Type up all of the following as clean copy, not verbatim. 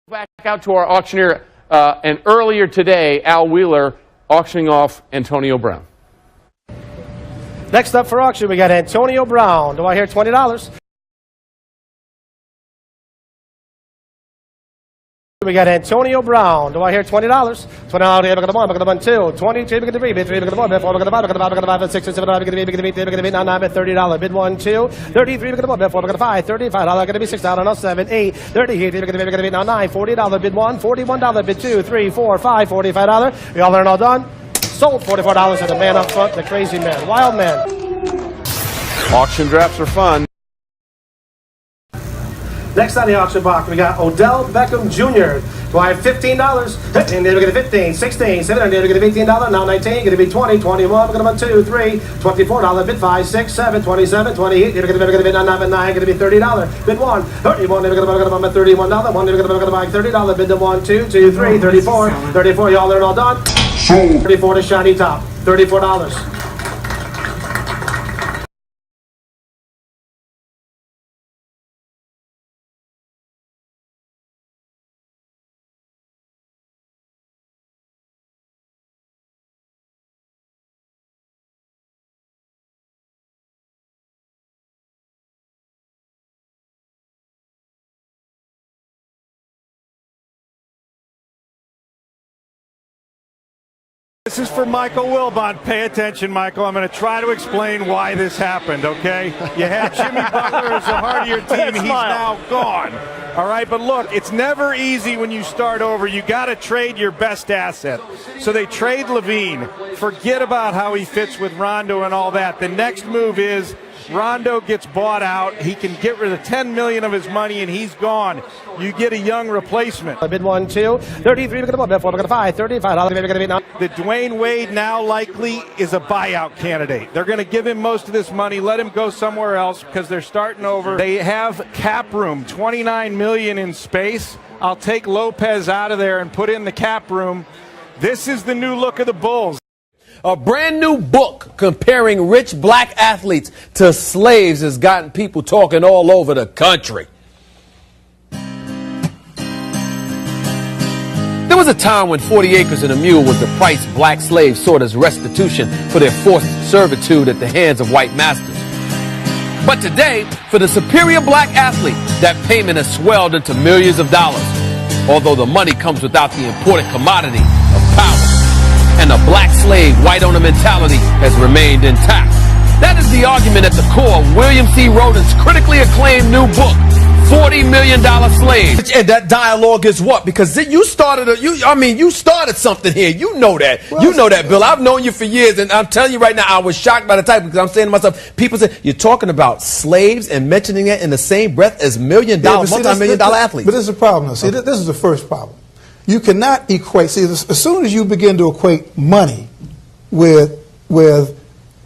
Back out to our auctioneer, and earlier today, Al Wheeler auctioning off Antonio Brown. Next up for auction, we got Antonio Brown. Do I hear $20? We got Antonio Brown. Do I hear $20? $20, we're going to one, we're going to two, 22, we're going to three, bid three, we're going to one, bid four, we're going to five, we're going to five, 6, 7, 8, we're going to be, we're going to be, now, $9, bid $30, bid 1, 2, 33, we're going to one, bid four, we're going to five, $35, going to be $6, now 7, 8, 38, we're going to be, now 9, $40, bid 1, $41, bid 2, 3, 4, 5, $45. We all learn all done. Sold $44 to the man up front, the crazy man, wild man. Auction drafts are fun. Next on the auction block, we got Odell Beckham Jr. Do I have $15? And then we're going to 15, 16, 17, we're going to $18, now 19, going to be 20, 21, we're going to 2, 3, $24, bid 5, 6, 7, 27, 28, we're going to bid 9, 9, going to be $30, bid 1, 31, we're going to buy $31, 1, we're going to buy $30, bid 1, 2, 2, 3, 34, 34, y'all learn all done? 34 to shiny top, $34. This is for Michael Wilbon. Pay attention, Michael. I'm going to try to explain why this happened, okay? You had Jimmy Butler as the heart of your team. He's now gone. All right, but look, it's never easy when you start over. You got to trade your best asset. So they trade Levine. Forget about how he fits with Rondo and all that. The next move is Rondo gets bought out. He can get rid of $10 million of his money, and he's gone. You get a young replacement. Bid 1, 2, 33, we're going to bid 4, we're going to 5, $35, we're going to be now. The Dwayne Wade now likely is a buyout candidate. They're going to give him most of this money, let him go somewhere else because they're starting over. They have cap room, $29 million in space. I'll take Lopez out of there and put in the cap room. This is the new look of the Bulls. A brand new book comparing rich black athletes to slaves has gotten people talking all over the country. There was a time when 40 acres and a mule was the price black slaves sought as restitution for their forced servitude at the hands of white masters. But today, for the superior black athlete, that payment has swelled into millions of dollars, although the money comes without the important commodity of power. And the black slave, white owner mentality has remained intact. That is the argument at the core of William C. Rhoden's critically acclaimed new book, $40 Million Slave. And that dialogue is what? Because you started you started something here. You know that. Well, you know that, Bill. I've known you for years, and I'm telling you right now, I was shocked by the title because I'm saying to myself, people say, you're talking about slaves and mentioning it in the same breath as multi-million-dollar athletes. But this is a problem, though. See, this is the first problem. You cannot equate, see, as soon as you begin to equate money with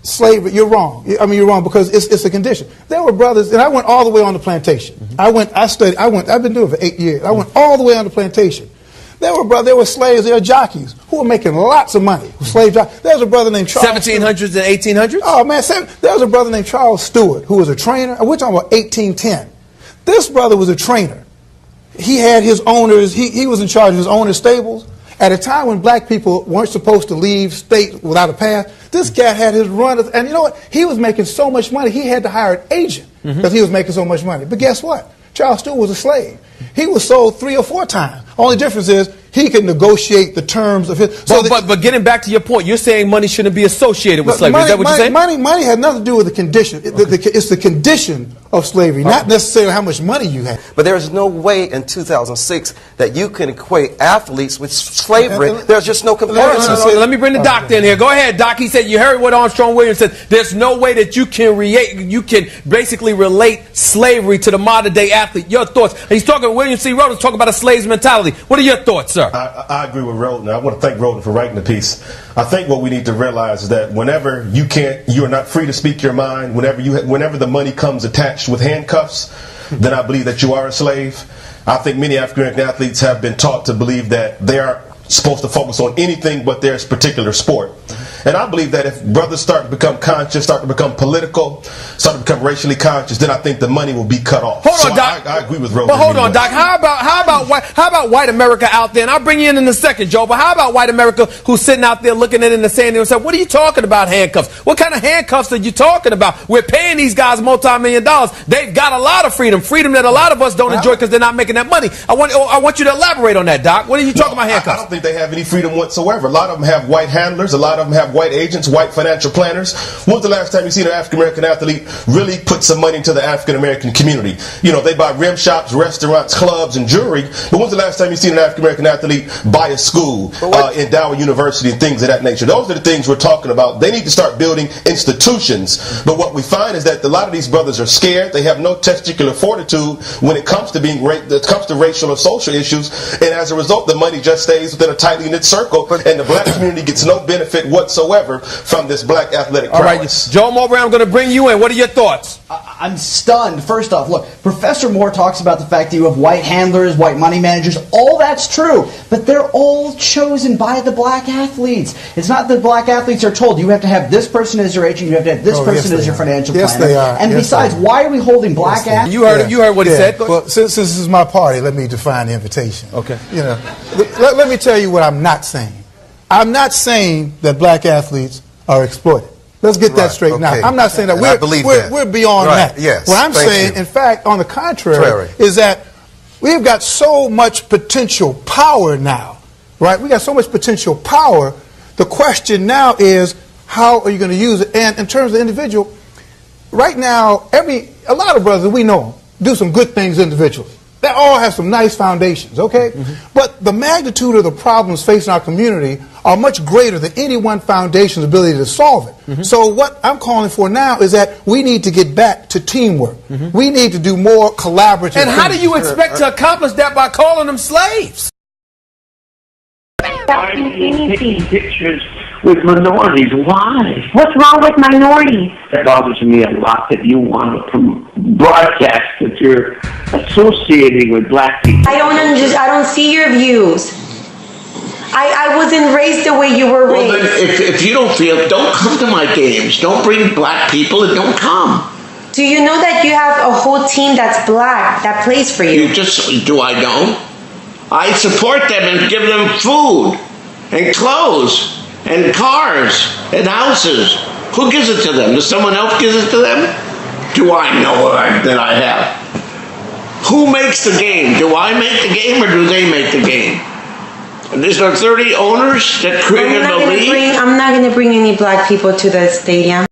slavery, you're wrong. I mean, you're wrong because it's a condition. There were brothers, and I went all the way on the plantation. Mm-hmm. I've been doing it for 8 years. I went all the way on the plantation. There were slaves, there were jockeys who were making lots of money. Slave jockeys. There was a brother named Charles 1700s and 1800s? Oh, man, there was a brother named Charles Stewart who was a trainer. We're talking about 1810. This brother was a trainer. He had his owners, he was in charge of his owner's stables. At a time when black people weren't supposed to leave state without a pass, this guy had his runners, and you know what? He was making so much money, he had to hire an agent because he was making so much money. But guess what? Charles Stewart was a slave. He was sold 3 or 4 times. Only difference is he could negotiate the terms of his. So but getting back to your point, you're saying money shouldn't be associated with slavery. Is that what you're saying? Money had nothing to do with the condition. It's the condition of slavery, not necessarily how much money you had. But there is no way in 2006 that you can equate athletes with slavery. There's just no comparison. Let me bring the doctor in here. Go ahead, Doc. He said, you heard what Armstrong Williams said. There's no way that you can basically relate slavery to the modern day athlete. Your thoughts? And he's talking, William C. Rhoden talking about a slave's mentality. What are your thoughts, sir? I agree with Rhoden. I want to thank Rhoden for writing the piece. I think what we need to realize is that whenever you're not free to speak your mind, whenever the money comes attached with handcuffs, then I believe that you are a slave. I think many African American athletes have been taught to believe that they aren't supposed to focus on anything but their particular sport. And I believe that if brothers start to become conscious, start to become political, start to become racially conscious, then I think the money will be cut off. Hold on, Doc. I agree with Rose. But hold on, Doc. How about white America out there? And I'll bring you in a second, Joe. But how about white America who's sitting out there looking at it and saying to themselves, "What are you talking about handcuffs? What kind of handcuffs are you talking about? We're paying these guys multi-million dollars. They've got a lot of freedom that a lot of us don't enjoy because they're not making that money." I want you to elaborate on that, Doc. What are you talking about handcuffs? I don't think they have any freedom whatsoever. A lot of them have white handlers. A lot of them have white agents, white financial planners. When was the last time you seen an African-American athlete really put some money into the African-American community? You know, they buy rim shops, restaurants, clubs, and jewelry. But when's the last time you seen an African-American athlete buy a school, endow a university, and things of that nature? Those are the things we're talking about. They need to start building institutions. But what we find is that a lot of these brothers are scared. They have no testicular fortitude when it comes to racial or social issues. And as a result, the money just stays within a tightly knit circle, and the black community gets no benefit whatsoever from this black athletic prowess. All right, Joe Mowbray, I'm going to bring you in. What are your thoughts? I'm stunned. First off, look, Professor Moore talks about the fact that you have white handlers, white money managers. All that's true, but they're all chosen by the black athletes. It's not that black athletes are told you have to have this person as your agent, you have to have this person as your financial planner. Yes, they are. And besides, why are we holding black athletes? You heard what he said. Well, since this is my party, let me define the invitation. Okay. You know, let me tell you what I'm not saying. I'm not saying that black athletes are exploited. Let's get that straight now. I'm not saying that. We're beyond that. Yes. What I'm saying, in fact, on the contrary, is that we've got so much potential power now, right? We got so much potential power. The question now is, how are you going to use it? And in terms of the individual, right now, a lot of brothers we know do some good things individually. They all have some nice foundations, okay? But the magnitude of the problems facing our community are much greater than any one foundation's ability to solve it. So what I'm calling for now is that we need to get back to teamwork. We need to do more collaborative And how do you expect to accomplish that by calling them slaves? I'm taking pictures with minorities. Why? What's wrong with minorities? It bothers me a lot that you want to broadcast that you're associating with black people. I don't see your views. I wasn't raised the way you were raised. Well, then, if you don't feel, don't come to my games. Don't bring black people and don't come. Do you know that you have a whole team that's black that plays for you? Do I know? I support them and give them food and clothes and cars and houses. Who gives it to them? Does someone else give it to them? Do I know that I have? Who makes the game? Do I make the game or do they make the game? Is there 30 owners that created the league? I'm not going to bring any black people to the stadium.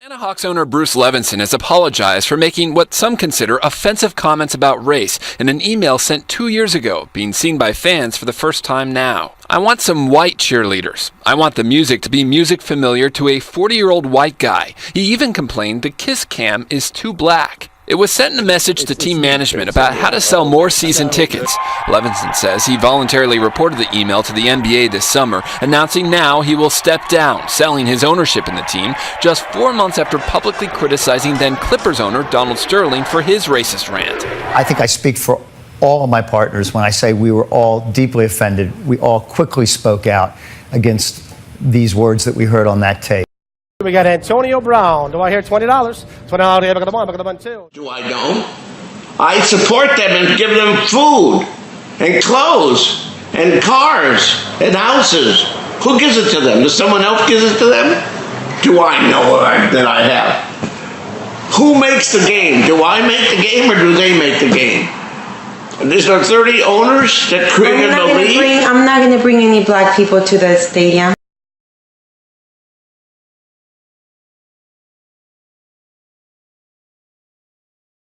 Atlanta Hawks owner Bruce Levinson has apologized for making what some consider offensive comments about race in an email sent 2 years ago, being seen by fans for the first time now. "I want some white cheerleaders. I want the music to be music familiar to a 40-year-old white guy. He even complained the kiss cam is too black." It was sent in a message to team management about how to sell more season tickets. Levinson says he voluntarily reported the email to the NBA this summer, announcing now he will step down, selling his ownership in the team just 4 months after publicly criticizing then Clippers owner Donald Sterling for his racist rant. I think I speak for all of my partners when I say we were all deeply offended. We all quickly spoke out against these words that we heard on that tape. We got Antonio Brown. Do I hear $20? $20 too. Do I know? I support them and give them food and clothes and cars and houses. Who gives it to them? Does someone else give it to them? Do I know that I have? Who makes the game? Do I make the game or do they make the game? Is there 30 owners that created the league? I'm not going to bring any black people to the stadium.